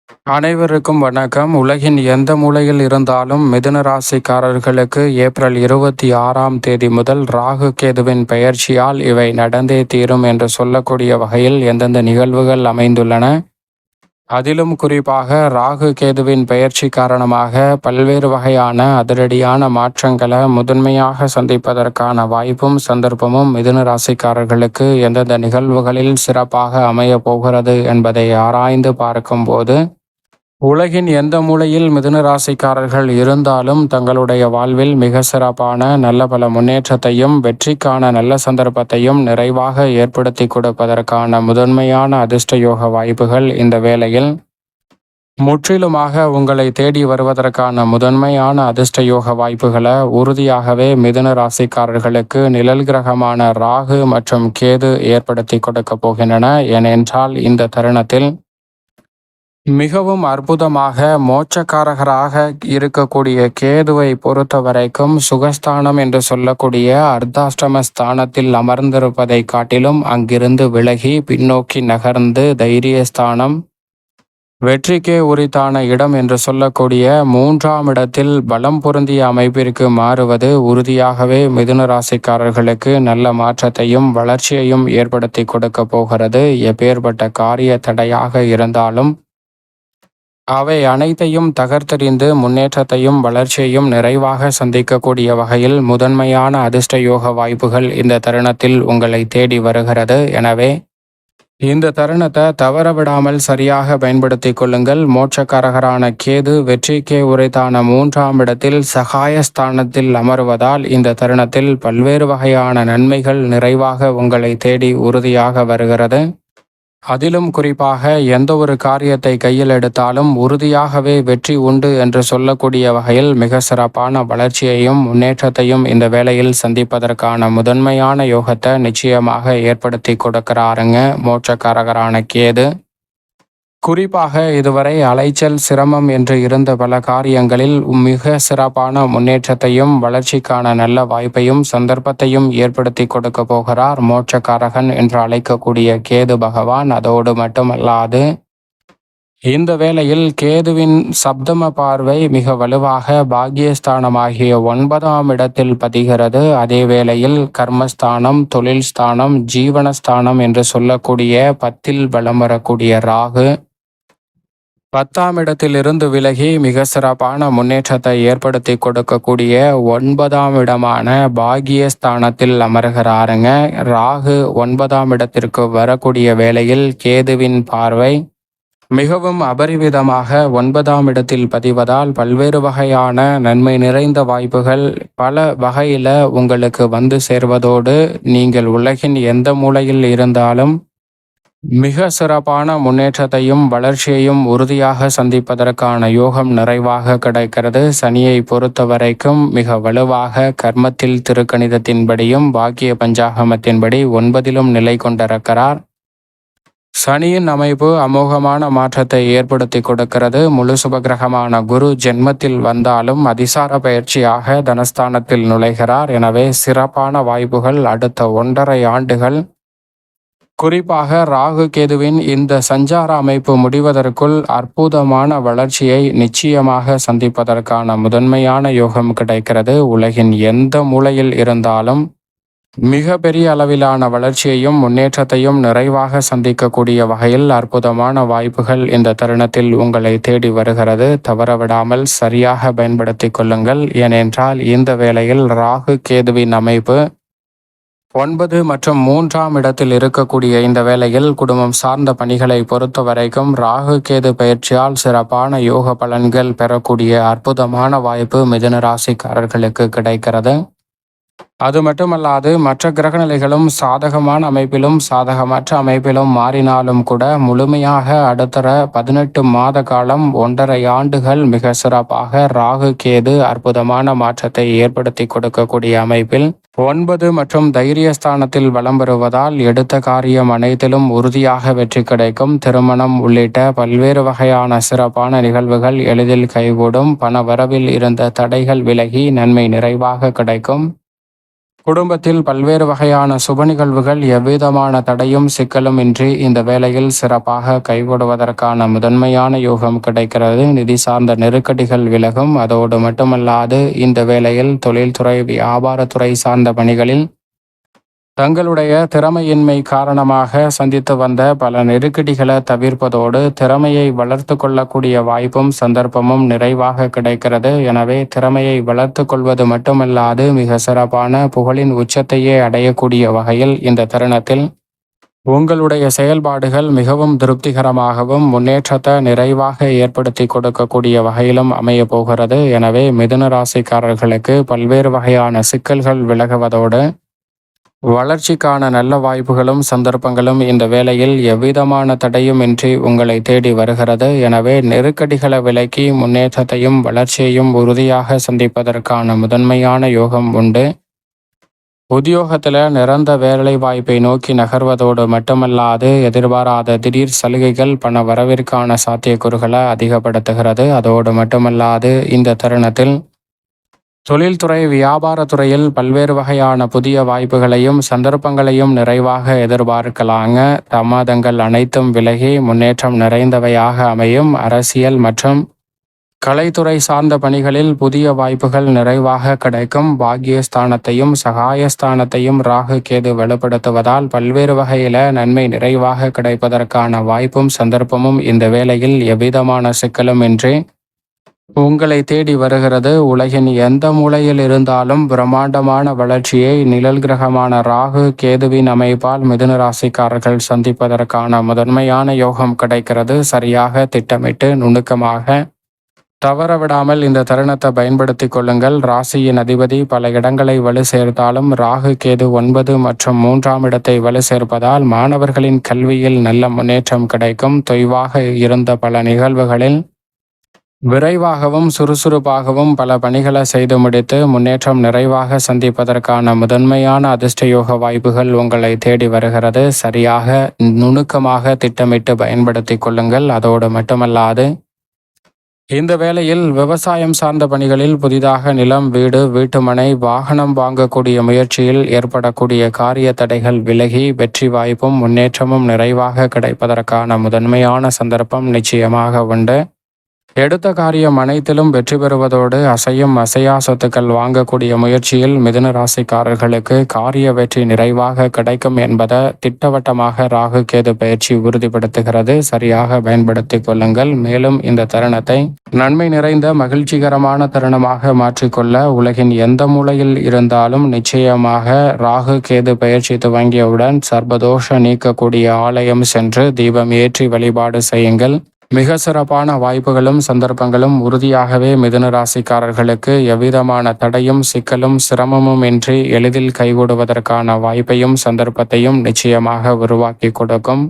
அனைவருக்கும் வணக்கம். உலகின் எந்த மூலையில் இருந்தாலும் மிதுன ராசிக்காரர்களுக்கு ஏப்ரல் 26ஆம் தேதி முதல் ராகு கேதுவின் பெயர்ச்சியால் இவை நடந்தே தீரும் என்று சொல்லக்கூடிய வகையில் எந்தெந்த நிகழ்வுகள் அமைந்துள்ளன. அதிலும் குறிப்பாக ராகு கேதுவின் பெயர்ச்சி காரணமாக பல்வேறு வகையான அதிரடியான மாற்றங்களை முதன்மையாக சந்திப்பதற்கான வாய்ப்பும் சந்தர்ப்பமும் மிதுன ராசிக்காரர்களுக்கு எந்தெந்த நிகழ்வுகளில் சிறப்பாக அமைய போகிறது என்பதை ஆராய்ந்து பார்க்கும்போது, உலகின் எந்த மூலையில் மிதுன ராசிக்காரர்கள் இருந்தாலும் தங்களுடைய வாழ்வில் மிக சிறப்பான நல்ல பல முன்னேற்றத்தையும் வெற்றிக்கான நல்ல சந்தர்ப்பத்தையும் நிறைவாக ஏற்படுத்தி கொடுப்பதற்கான முதன்மையான அதிர்ஷ்ட யோக வாய்ப்புகள் இந்த வேளையில் முற்றிலுமாக உங்களை தேடி வருவதற்கான முதன்மையான அதிர்ஷ்ட யோக வாய்ப்புகளை உறுதியாகவே மிதுன ராசிக்காரர்களுக்கு நிழல் கிரகமான ராகு மற்றும் கேது ஏற்படுத்தி கொடுக்க போகின்றன. ஏனென்றால் இந்த தருணத்தில் மிகவும் அற்புதமாக மோட்சக்காரகராக இருக்கக்கூடிய கேதுவை பொறுத்த வரைக்கும் சுகஸ்தானம் என்று சொல்லக்கூடிய அர்த்தாஷ்டம ஸ்தானத்தில் அமர்ந்திருப்பதை காட்டிலும் அங்கிருந்து விலகி பின்னோக்கி நகர்ந்து தைரியஸ்தானம், வெற்றிக்கே உரித்தான இடம் என்று சொல்லக்கூடிய 3ஆம் இடத்தில் பலம் பொருந்திய அமைப்பிற்கு மாறுவது உறுதியாகவே மிதுன ராசிக்காரர்களுக்கு நல்ல மாற்றத்தையும் வளர்ச்சியையும் ஏற்படுத்தி கொடுக்க போகிறது. எப்பேற்பட்ட காரிய தடையாக இருந்தாலும் அவை அனைத்தையும் தகர்த்தெறிந்து முன்னேற்றத்தையும் வளர்ச்சியையும் நிறைவாக சந்திக்கக்கூடிய வகையில் முதன்மையான அதிர்ஷ்ட யோக வாய்ப்புகள் இந்த தருணத்தில் உங்களை தேடி வருகிறது. எனவே இந்த தருணத்தை தவறவிடாமல் சரியாக பயன்படுத்தி கொள்ளுங்கள். மோட்சக்காரகரான கேது வெற்றிக்கே உரைத்தான 3ஆம் இடத்தில் சகாயஸ்தானத்தில் அமர்வதால் இந்த தருணத்தில் பல்வேறு வகையான நன்மைகள் நிறைவாக உங்களை தேடி உறுதியாக வருகிறது. அதிலும் குறிப்பாக எந்த ஒரு காரியத்தை கையில் எடுத்தாலும் உறுதியாகவே வெற்றி உண்டு என்று சொல்லக்கூடிய வகையில் மிக சிறப்பான வளர்ச்சியையும் முன்னேற்றத்தையும் இந்த வேளையில் சந்திப்பதற்கான முதன்மையான யோகத்தை நிச்சயமாக ஏற்படுத்தி கொடுக்கிறாருங்க மோட்சக்காரகரான கேது. குறிப்பாக இதுவரை அலைச்சல் சிரமம் என்று இருந்த பல காரியங்களில் மிக சிறப்பான முன்னேற்றத்தையும் வளர்ச்சிக்கான நல்ல வாய்ப்பையும் சந்தர்ப்பத்தையும் ஏற்படுத்தி கொடுக்க போகிறார் மோட்சக்காரகன் என்று அழைக்கக்கூடிய கேது பகவான். அதோடு மட்டுமல்லாது இந்த வேளையில் கேதுவின் சப்தம பார்வை மிக வலுவாக பாக்கியஸ்தானமாகிய 9ஆம் இடத்தில் பதிகிறது. அதே வேளையில் கர்மஸ்தானம், தொழில் ஸ்தானம், ஜீவனஸ்தானம் என்று சொல்லக்கூடிய 10ல் பலம் வரக்கூடிய ராகு 10ஆம் இடத்திலிருந்து விலகி மிக சிறப்பான முன்னேற்றத்தை ஏற்படுத்தி கொடுக்கக்கூடிய 9ஆம் இடமான பாகியஸ்தானத்தில் அமர்கிறாருங்க. ராகு 9ஆம் இடத்திற்கு வரக்கூடிய வேளையில் கேதுவின் பார்வை மிகவும் அபரிவிதமாக 9ஆம் இடத்தில் பதிவதால் பல்வேறு வகையான நன்மை நிறைந்த வாய்ப்புகள் பல வகையில உங்களுக்கு வந்து சேர்வதோடு நீங்கள் உலகின் எந்த மூலையில் இருந்தாலும் மிக சிறப்பான முன்னேற்றத்தையும் வளர்ச்சியையும் உறுதியாக சந்திப்பதற்கான யோகம் நிறைவாக கிடைக்கிறது. சனியை பொறுத்த வரைக்கும் மிக வலுவாக கர்மத்தில் திருக்கணிதத்தின்படியும் பாக்கிய பஞ்சாகமத்தின்படி 9லும் நிலை கொண்டிருக்கிறார். சனியின் அமைப்பு அமோகமான மாற்றத்தை ஏற்படுத்தி கொடுக்கிறது. முழு சுபகிரகமான குரு ஜென்மத்தில் வந்தாலும் அதிசார பயிற்சியாக தனஸ்தானத்தில் நுழைகிறார். எனவே சிறப்பான வாய்ப்புகள் அடுத்த 1.5 ஆண்டுகள், குறிப்பாக ராகு கேதுவின் இந்த சஞ்சார அமைப்பு முடிவதற்குள் அற்புதமான வளர்ச்சியை நிச்சயமாக சந்திப்பதற்கான முதன்மையான யோகம் கிடைக்கிறது. உலகின் எந்த மூலையில் இருந்தாலும் மிக பெரிய அளவிலான வளர்ச்சியையும் முன்னேற்றத்தையும் நிறைவாக சந்திக்கக்கூடிய வகையில் அற்புதமான வாய்ப்புகள் இந்த தருணத்தில் உங்களை தேடி வருகிறது. தவறவிடாமல் சரியாக பயன்படுத்தி கொள்ளுங்கள். ஏனென்றால் இந்த வேளையில் ராகு கேதுவின் அமைப்பு 9 மற்றும் 3ஆம் இடத்தில் இருக்கக்கூடிய இந்த வேளையில் குடும்பம் சார்ந்த பணிகளை பொறுத்த வரைக்கும் ராகு கேது பயிற்சியால் சிறப்பான யோக பலன்கள் பெறக்கூடிய அற்புதமான வாய்ப்பு மிதுன ராசிக்காரர்களுக்கு கிடைக்கிறது. அது மட்டுமல்லாது மற்ற கிரகநிலைகளும் சாதகமான அமைப்பிலும் சாதகமற்ற அமைப்பிலும் மாறினாலும் கூட முழுமையாக அடுத்த 18 மாத காலம் 1.5 ஆண்டுகள் மிக சிறப்பாக ராகு கேது அற்புதமான மாற்றத்தை ஏற்படுத்தி கொடுக்கக்கூடிய அமைப்பில் 9 மற்றும் தைரியஸ்தானத்தில் வலம் பெறுவதால் எடுத்த காரியம் அனைத்திலும் உறுதியாக வெற்றி கிடைக்கும். திருமணம் உள்ளிட்ட பல்வேறு வகையான சிறப்பான நிகழ்வுகள் எளிதில் கைகூடும். பண வரவில் இருந்த தடைகள் விலகி நன்மை நிறைவாக கிடைக்கும். குடும்பத்தில் பல்வேறு வகையான சுப நிகழ்வுகள் எவ்விதமான தடையும் சிக்கலும் இன்றி இந்த வேளையில் சிறப்பாக கைகூடுவதற்கான முதன்மையான யோகம் கிடைக்கிறது. நிதி சார்ந்த நெருக்கடிகள் விலகும். அதோடு மட்டுமல்லாது இந்த வேளையில் தொழில்துறை வியாபாரத்துறை சார்ந்த பணிகளில் தங்களுடைய திறமையின்மை காரணமாக சந்தித்து வந்த பல நெருக்கடிகளை தவிர்ப்பதோடு திறமையை வளர்த்து கொள்ளக்கூடிய வாய்ப்பும் சந்தர்ப்பமும் நிறைவாக கிடைக்கிறது. எனவே திறமையை வளர்த்து கொள்வது மட்டுமல்லாது மிக சிறப்பான புகழின் உச்சத்தையே அடையக்கூடிய வகையில் இந்த தருணத்தில் உங்களுடைய செயல்பாடுகள் மிகவும் திருப்திகரமாகவும் முன்னேற்றத்தை நிறைவாக ஏற்படுத்தி கொடுக்கக்கூடிய வகையிலும் அமைய போகிறது. எனவே மிதுன ராசிக்காரர்களுக்கு பல்வேறு வகையான சிக்கல்கள் விலகுவதோடு வளர்ச்சிக்கான நல்ல வாய்ப்புகளும் சந்தர்ப்பங்களும் இந்த வேளையில் எவ்விதமான தடையும் இன்றி உங்களை தேடி வருகிறது. எனவே நெருக்கடிகளை விலக்கி முன்னேற்றத்தையும் வளர்ச்சியையும் உறுதியாக சந்திப்பதற்கான முதன்மையான யோகம் உண்டு. உத்தியோகத்தில் நிரந்த வேலை வாய்ப்பை நோக்கி நகர்வதோடு மட்டுமல்லாது எதிர்பாராத திடீர் சலுகைகள் பண வரவிற்கான சாத்தியக்கூறுகளை அதிகப்படுத்துகிறது. அதோடு மட்டுமல்லாது இந்த தருணத்தில் தொழில்துறை வியாபாரத்துறையில் பல்வேறு வகையான புதிய வாய்ப்புகளையும் சந்தர்ப்பங்களையும் நிறைவாக எதிர்பார்க்கலாங்க. தாமதங்கள் அனைத்தும் விலகி முன்னேற்றம் நிறைந்தவையாக அமையும். அரசியல் மற்றும் கலைத்துறை சார்ந்த பணிகளில் புதிய வாய்ப்புகள் நிறைவாக கிடைக்கும். பாக்கியஸ்தானத்தையும் சகாயஸ்தானத்தையும் ராகு கேது வலுப்படுத்துவதால் பல்வேறு வகையில நன்மை நிறைவாக கிடைப்பதற்கான வாய்ப்பும் சந்தர்ப்பமும் இந்த வேளையில் எவ்விதமான சிக்கலும் இன்றி உங்களை தேடி வருகிறது. உலகின் எந்த மூலையில் இருந்தாலும் பிரம்மாண்டமான வளர்ச்சியை நிழல் கிரகமான ராகு கேதுவின் அமைப்பால் மிதுன ராசிக்காரர்கள் சந்திப்பதற்கான முதன்மையான யோகம் கிடைக்கிறது. சரியாக திட்டமிட்டு நுணுக்கமாக தவறவிடாமல் இந்த தருணத்தை பயன்படுத்தி கொள்ளுங்கள். ராசியின் அதிபதி பல இடங்களை வலு சேர்த்தாலும் ராகு கேது 9 மற்றும் 3ஆம் இடத்தை வலு சேர்ப்பதால் மாணவர்களின் கல்வியில் நல்ல முன்னேற்றம் கிடைக்கும். தொய்வாக இருந்த பல நிகழ்வுகளில் விரைவாகவும் சுறுசுறுப்பாகவும் பல பணிகளை செய்து முடித்து முன்னேற்றம் நிறைவாக சந்திப்பதற்கான முதன்மையான அதிர்ஷ்டயோக வாய்ப்புகள் உங்களை தேடி வருகிறது. சரியாக நுணுக்கமாக திட்டமிட்டு பயன்படுத்தி கொள்ளுங்கள். அதோடு மட்டுமல்லாது இந்த வேளையில் விவசாயம் சார்ந்த பணிகளில் புதிதாக நிலம், வீடு, வீட்டுமனை, வாகனம் வாங்கக்கூடிய முயற்சியில் ஏற்படக்கூடிய காரிய தடைகள் விலகி வெற்றி வாய்ப்பும் முன்னேற்றமும் நிறைவாக கிடைப்பதற்கான முதன்மையான சந்தர்ப்பம் நிச்சயமாக உண்டு. எடுத்த காரியம் அனைத்திலும் வெற்றி பெறுவதோடு அசையும் அசையா சொத்துக்கள் வாங்கக்கூடிய முயற்சியில் மிதுன ராசிக்காரர்களுக்கு காரிய வெற்றி நிறைவாக கிடைக்கும் என்பதை திட்டவட்டமாக ராகு கேது பயிற்சி உறுதிப்படுத்துகிறது. சரியாக பயன்படுத்திக் கொள்ளுங்கள். மேலும் இந்த தருணத்தை நன்மை நிறைந்த மகிழ்ச்சிகரமான தருணமாக மாற்றிக்கொள்ள உலகின் எந்த மூலையில் இருந்தாலும் நிச்சயமாக ராகு கேது பயிற்சி துவங்கியவுடன் சர்பதோஷ நீக்கக்கூடிய ஆலயம் சென்று தீபம் ஏற்றி வழிபாடு செய்யுங்கள். மிக சிறப்பான வாய்ப்புகளும் சந்தர்ப்பங்களும் உறுதியாகவே மிதுன ராசிக்காரர்களுக்கு எவ்விதமான தடையும் சிக்கலும் சிரமமும் இன்றி எளிதில் கைகூடுவதற்கான வாய்ப்பையும் சந்தர்ப்பத்தையும் நிச்சயமாக உருவாக்கி கொடுக்கும்.